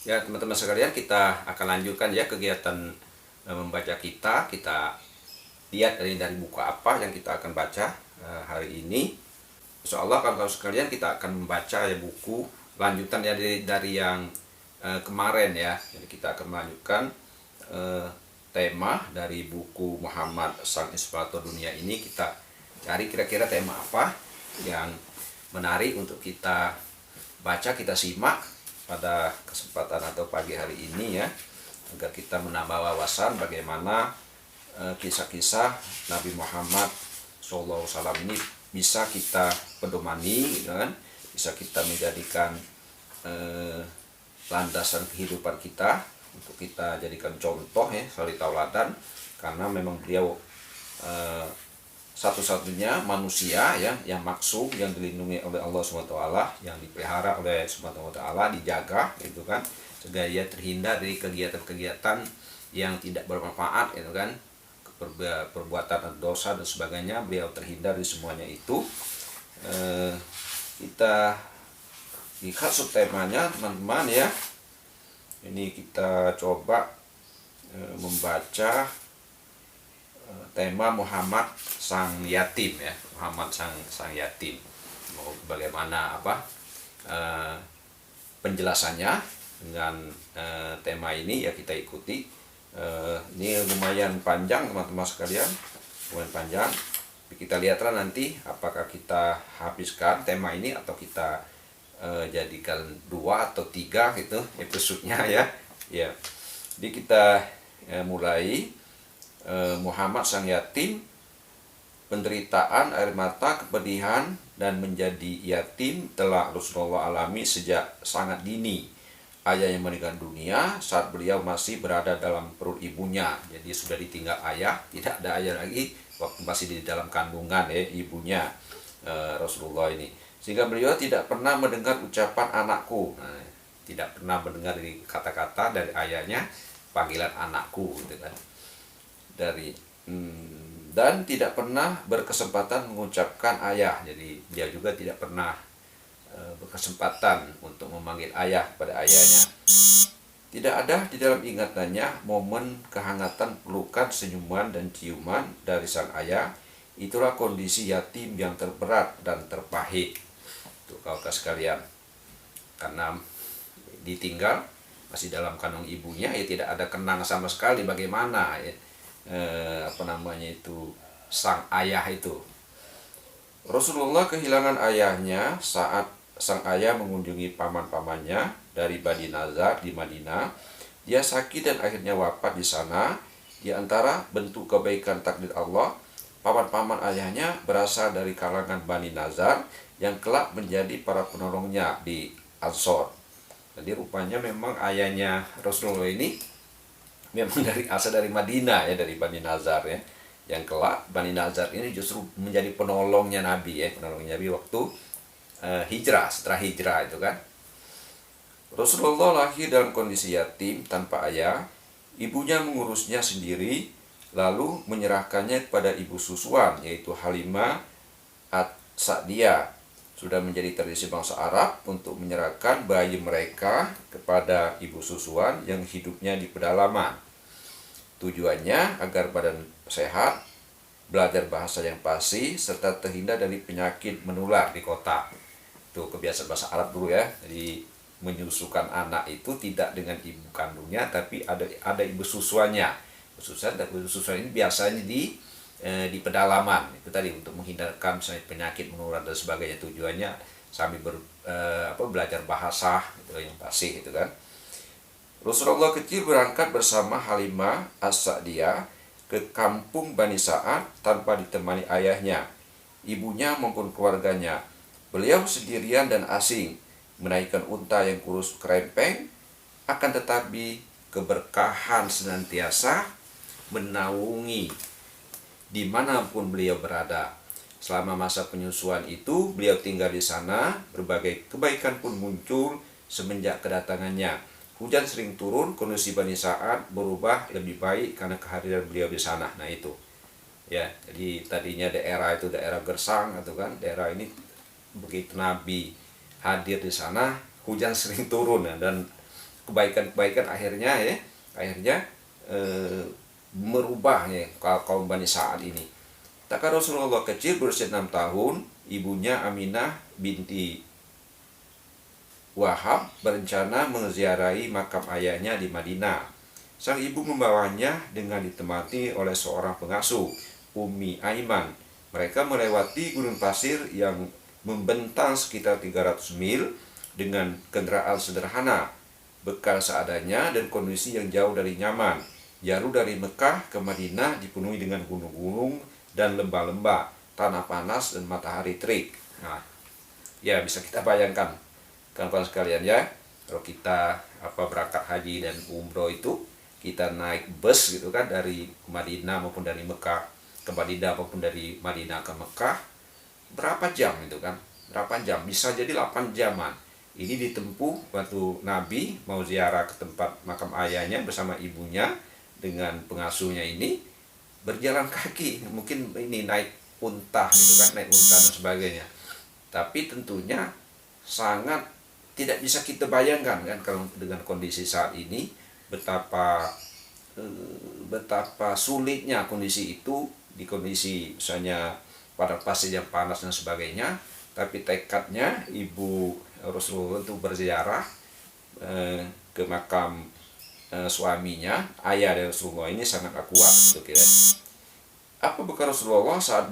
Ya, teman-teman sekalian, kita akan lanjutkan ya kegiatan membaca kita. Kita lihat dari buku apa yang kita akan baca hari ini. Insya Allah kawan-kawan sekalian, kita akan membaca ya buku lanjutan ya dari yang kemarin ya. Jadi kita akan melanjutkan tema dari buku Muhammad Sang Inspirator Dunia ini. Kita cari kira-kira tema apa yang menarik untuk kita baca, kita simak pada kesempatan atau pagi hari ini ya, agar kita menambah wawasan bagaimana kisah-kisah Nabi Muhammad SAW ini bisa kita pedomani, gitu kan? Bisa kita menjadikan landasan kehidupan kita untuk kita jadikan contoh ya, suri tauladan, karena memang beliau satu-satunya manusia ya yang maksum, yang dilindungi oleh Allah SWT, yang dipelihara oleh SWT, dijaga gitu kan, sehingga ia terhindar dari kegiatan-kegiatan yang tidak bermanfaat gitu kan, perbuatan dosa dan sebagainya. Beliau terhindar dari semuanya itu. Kita lihat subtemanya teman-teman ya. Ini kita coba membaca tema Muhammad Sang Yatim ya, Muhammad Sang Yatim. Bagaimana penjelasannya dengan tema ini ya, kita ikuti. Ini lumayan panjang teman-teman sekalian, lumayan panjang. Kita lihatlah nanti apakah kita habiskan tema ini atau kita jadikan 2 atau 3 gitu episodenya ya. Ya, jadi kita mulai. Muhammad Sang Yatim. Penderitaan, air mata, kepedihan, dan menjadi yatim telah Rasulullah alami sejak sangat dini. Ayahnya meninggal dunia saat beliau masih berada dalam perut ibunya. Jadi sudah ditinggal ayah, tidak ada ayah lagi waktu masih di dalam kandungan ya ibunya Rasulullah ini. Sehingga beliau tidak pernah mendengar ucapan anakku. Nah, tidak pernah mendengar dari kata-kata dari ayahnya panggilan anakku gitu kan. Dan tidak pernah berkesempatan mengucapkan ayah. Jadi dia juga tidak pernah berkesempatan untuk memanggil ayah pada ayahnya. Tidak ada di dalam ingatannya momen kehangatan pelukan, senyuman, dan ciuman dari sang ayah. Itulah kondisi yatim yang terberat dan terpahit. Tuh kawan-kawan sekalian, karena ditinggal masih dalam kandung ibunya ya, tidak ada kenang sama sekali bagaimana ya, sang ayah itu. Rasulullah kehilangan ayahnya saat sang ayah mengunjungi paman-pamannya dari Bani Nazar di Madinah. Dia sakit dan akhirnya wafat di sana. Di antara bentuk kebaikan takdir Allah, paman-paman ayahnya berasal dari kalangan Bani Nazar yang kelak menjadi para penolongnya di Ansor. Jadi rupanya memang ayahnya Rasulullah ini memang asal dari Madinah ya, dari Bani Nazar ya. Yang kelak Bani Nazar ini justru menjadi penolongnya Nabi ya, penolongnya Nabi waktu hijrah, setelah hijrah itu kan. Rasulullah lahir dalam kondisi yatim tanpa ayah. Ibunya mengurusnya sendiri, lalu menyerahkannya kepada ibu susuan yaitu Halimah As-Sa'diyah. Sudah menjadi tradisi bangsa Arab untuk menyerahkan bayi mereka kepada ibu susuan yang hidupnya di pedalaman. Tujuannya agar badan sehat, belajar bahasa yang fasih, serta terhindar dari penyakit menular di kota. Itu kebiasaan bahasa Arab dulu ya. Jadi menyusukan anak itu tidak dengan ibu kandungnya, tapi ada ibu susuannya. Ibu susuan ini biasanya di pedalaman. Itu tadi untuk menghindarkan misalnya penyakit menular dan sebagainya. Tujuannya sambil belajar bahasa gitu, yang fasih itu kan. Rasulullah kecil berangkat bersama Halimah As-Sa'diyah ke kampung Bani Sa'ad tanpa ditemani ayahnya, ibunya maupun keluarganya. Beliau sendirian dan asing, menaikkan unta yang kurus kerempeng, akan tetapi keberkahan senantiasa menaungi dimanapun beliau berada. Selama masa penyusuan itu, beliau tinggal di sana, berbagai kebaikan pun muncul semenjak kedatangannya. Hujan sering turun, kondisi Bani Sa'ad berubah lebih baik karena kehadiran beliau di sana. Nah itu, ya, jadi tadinya daerah itu daerah gersang, atau kan, daerah ini begitu Nabi hadir di sana, hujan sering turun ya, dan kebaikan-kebaikan akhirnya merubah ya kaum Bani Sa'ad ini. Tatkala Rasulullah kecil berusia 6 tahun, ibunya Aminah binti Wahab berencana menziarahi makam ayahnya di Madinah. Sang ibu membawanya dengan ditemani oleh seorang pengasuh, Ummi Aiman. Mereka melewati gunung pasir yang membentang sekitar 300 mil dengan kendaraan sederhana, bekal seadanya dan kondisi yang jauh dari nyaman. Jalur dari Mekah ke Madinah dipenuhi dengan gunung-gunung dan lembah-lembah, tanah panas dan matahari terik. Nah, ya bisa kita bayangkan kawan-kawan sekalian ya, kalau kita berangkat haji dan umroh itu kita naik bus gitu kan dari Madinah maupun dari Mekah ke Madinah maupun dari Madinah ke Mekah, berapa jam itu kan? Berapa jam? Bisa jadi 8 jaman. Ini ditempuh waktu Nabi mau ziarah ke tempat makam ayahnya bersama ibunya dengan pengasuhnya ini, berjalan kaki, mungkin ini naik unta gitu kan, naik unta dan sebagainya. Tapi tentunya sangat tidak bisa kita bayangkan kan kalau dengan kondisi saat ini betapa sulitnya kondisi itu, di kondisi misalnya pada pasir yang panas dan sebagainya. Tapi tekadnya ibu Rasulullah untuk berziarah ke makam suaminya, ayah dari Rasulullah ini sangat kuat gitu kira. Apa bekal Rasulullah saat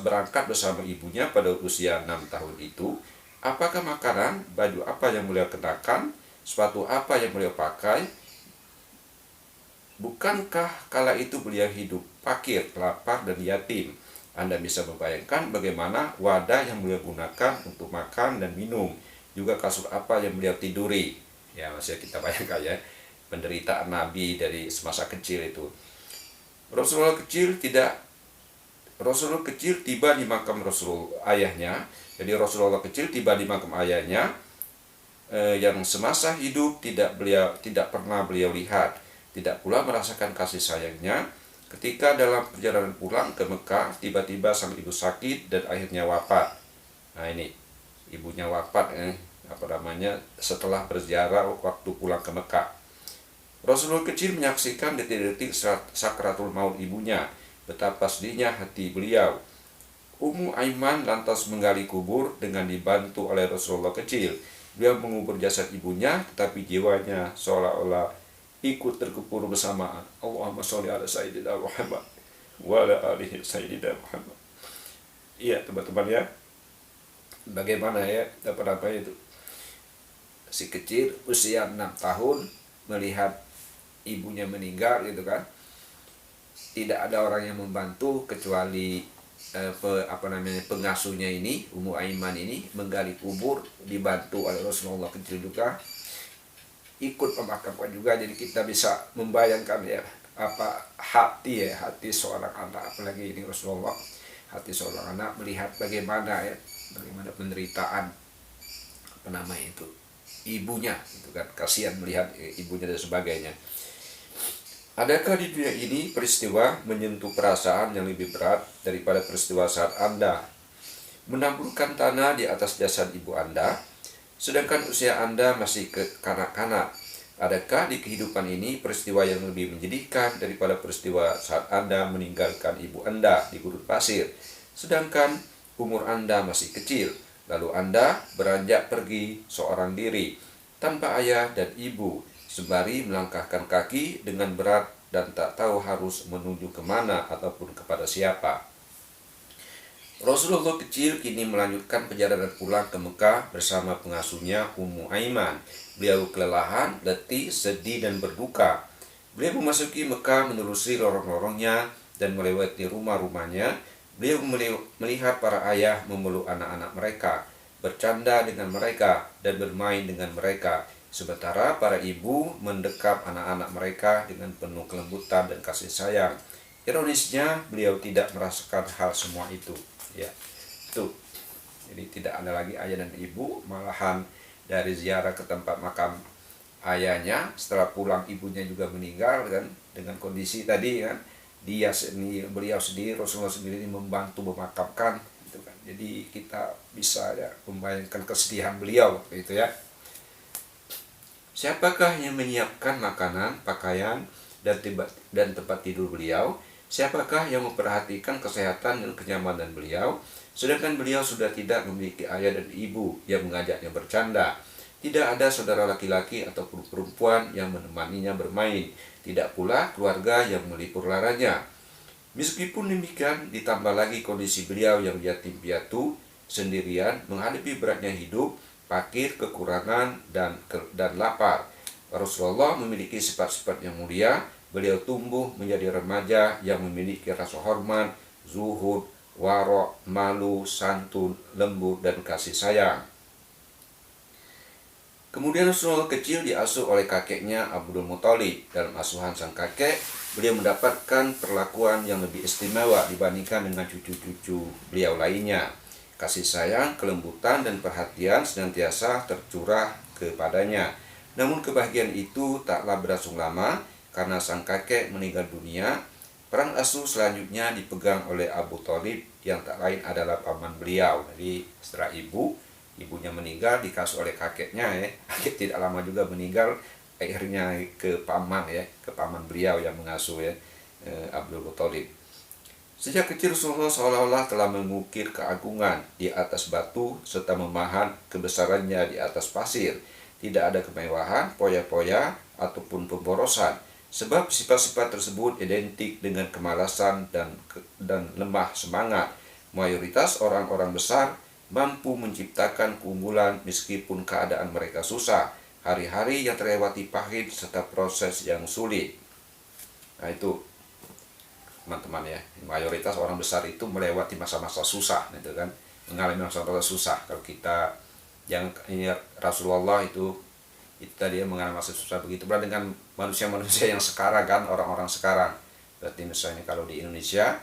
berangkat bersama ibunya pada usia 6 tahun itu? Apakah makanan, baju apa yang beliau kenakan, sepatu apa yang beliau pakai? Bukankah kala itu beliau hidup fakir, lapar dan yatim? Anda bisa membayangkan bagaimana wadah yang beliau gunakan untuk makan dan minum, juga kasur apa yang beliau tiduri. Ya, masih kita bayangkan ya, penderitaan Nabi dari semasa kecil itu. Rasulullah kecil tiba di makam ayahnya. Jadi Rasulullah kecil tiba di makam ayahnya yang semasa hidup tidak pernah beliau lihat, tidak pula merasakan kasih sayangnya. Ketika dalam perjalanan pulang ke Mekah, tiba-tiba sang ibu sakit dan akhirnya wafat. Nah ini ibunya wafat setelah berziarah waktu pulang ke Mekah. Rasulullah kecil menyaksikan detik-detik sakratul maut ibunya. Betapa sedihnya hati beliau. Ummu Aiman lantas menggali kubur dengan dibantu oleh Rasulullah kecil. Beliau mengubur jasad ibunya, tetapi jiwanya seolah-olah ikut terkubur bersamaan. Allahumma sholli ala sayyidina Muhammad wa ala alihi sayyidina Muhammad. Iya teman-teman ya, bagaimana ya apa itu, si kecil usia 6 tahun melihat ibunya meninggal gitu kan, tidak ada orang yang membantu kecuali pengasuhnya ini, Ummu Aiman ini menggali kubur, dibantu oleh Rasulullah kecil juga, ikut memakamkan juga. Jadi kita bisa membayangkan ya hati seorang anak, apalagi ini Rasulullah, hati seorang anak melihat bagaimana penderitaan ibunya itu kan, kasihan melihat ibunya dan sebagainya. Adakah di dunia ini peristiwa menyentuh perasaan yang lebih berat daripada peristiwa saat Anda menaburkan tanah di atas jasad ibu Anda, sedangkan usia Anda masih kanak-kanak? Adakah di kehidupan ini peristiwa yang lebih menyedihkan daripada peristiwa saat Anda meninggalkan ibu Anda di gurun pasir, sedangkan umur Anda masih kecil, lalu Anda beranjak pergi seorang diri, tanpa ayah dan ibu, sembari melangkahkan kaki dengan berat dan tak tahu harus menuju kemana ataupun kepada siapa? Rasulullah kecil kini melanjutkan perjalanan pulang ke Mekah bersama pengasuhnya Ummu Aiman. Beliau kelelahan, letih, sedih dan berduka. Beliau memasuki Mekah menelusuri lorong-lorongnya dan melewati rumah-rumahnya. Beliau melihat para ayah memeluk anak-anak mereka, bercanda dengan mereka dan bermain dengan mereka, sementara para ibu mendekap anak-anak mereka dengan penuh kelembutan dan kasih sayang. Ironisnya, beliau tidak merasakan hal semua itu. Ya, itu. Jadi tidak ada lagi ayah dan ibu, malahan dari ziarah ke tempat makam ayahnya, setelah pulang ibunya juga meninggal kan, dengan kondisi tadi kan, beliau sendiri, Rasulullah sendiri membantu memakamkan gitu kan. Jadi kita bisa ya membayangkan kesedihan beliau waktu itu ya. Siapakah yang menyiapkan makanan, pakaian, dan tempat tidur beliau? Siapakah yang memperhatikan kesehatan dan kenyamanan beliau? Sedangkan beliau sudah tidak memiliki ayah dan ibu yang mengajaknya bercanda. Tidak ada saudara laki-laki ataupun perempuan yang menemaninya bermain. Tidak pula keluarga yang melipur laranya. Meskipun demikian, ditambah lagi kondisi beliau yang yatim piatu, sendirian, menghadapi beratnya hidup, fakir, kekurangan, dan lapar. Rasulullah memiliki sifat-sifat yang mulia. Beliau tumbuh menjadi remaja yang memiliki rasa hormat, zuhud, warok, malu, santun, lembut, dan kasih sayang. Kemudian Rasulullah kecil diasuh oleh kakeknya Abdul Muthalib. Dalam asuhan sang kakek, beliau mendapatkan perlakuan yang lebih istimewa dibandingkan dengan cucu-cucu beliau lainnya. Kasih sayang, kelembutan, dan perhatian senantiasa tercurah kepadanya. Namun kebahagiaan itu taklah berlangsung lama karena sang kakek meninggal dunia. Peran asuh selanjutnya dipegang oleh Abu Thalib yang tak lain adalah paman beliau. Jadi setelah ibunya meninggal dikasuh oleh kakeknya ya. Kakek tidak lama juga meninggal, akhirnya ke paman beliau yang mengasuh ya, Abdul Muthalib. Sejak kecil Rasulullah seolah-olah telah mengukir keagungan di atas batu serta memahat kebesarannya di atas pasir. Tidak ada kemewahan, poya-poya, ataupun pemborosan. Sebab sifat-sifat tersebut identik dengan kemalasan dan lemah semangat. Mayoritas orang-orang besar mampu menciptakan keunggulan meskipun keadaan mereka susah. Hari-hari yang terlewati pahit serta proses yang sulit. Nah itu teman-teman ya, mayoritas orang besar itu melewati masa-masa susah gitu kan, mengalami masa-masa susah. Kalau kita yang ini Rasulullah itu tadi mengalami masa susah begitu pula dengan manusia-manusia yang sekarang kan, orang-orang sekarang. Berarti misalnya kalau di Indonesia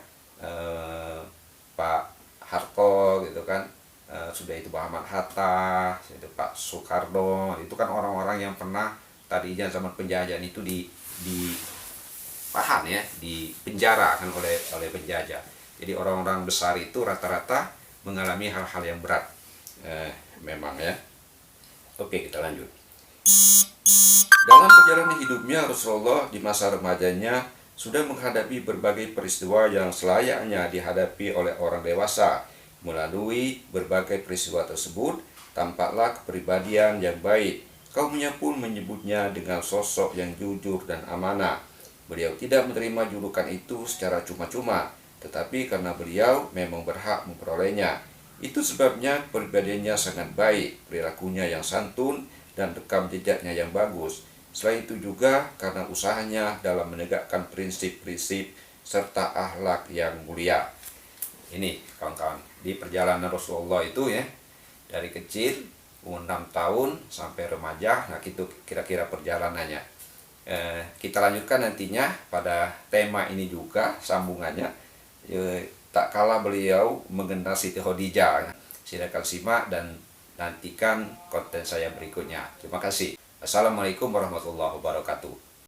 Pak Harto gitu kan, sudah itu Muhammad Hatta, itu Pak Soekarno, itu kan orang-orang yang pernah tadinya zaman penjajahan itu ditahan ya, di penjara kan oleh penjajah. Jadi orang-orang besar itu rata-rata mengalami hal-hal yang berat. Memang ya. Oke, kita lanjut. Dalam perjalanan hidupnya Rasulullah di masa remajanya sudah menghadapi berbagai peristiwa yang selayaknya dihadapi oleh orang dewasa. Melalui berbagai peristiwa tersebut, tampaklah kepribadian yang baik. Kaumnya pun menyebutnya dengan sosok yang jujur dan amanah. Beliau tidak menerima julukan itu secara cuma-cuma, tetapi karena beliau memang berhak memperolehnya. Itu sebabnya kepribadiannya sangat baik, perilakunya yang santun, dan rekam jejaknya yang bagus. Selain itu juga karena usahanya dalam menegakkan prinsip-prinsip serta akhlak yang mulia. Ini kawan-kawan, di perjalanan Rasulullah itu ya, dari kecil umur 6 tahun sampai remaja, nah itu kira-kira perjalanannya. Kita lanjutkan nantinya pada tema ini juga sambungannya. Tak kalah beliau mengenal Siti Khadijah. Silakan simak dan nantikan konten saya berikutnya. Terima kasih. Assalamualaikum warahmatullahi wabarakatuh.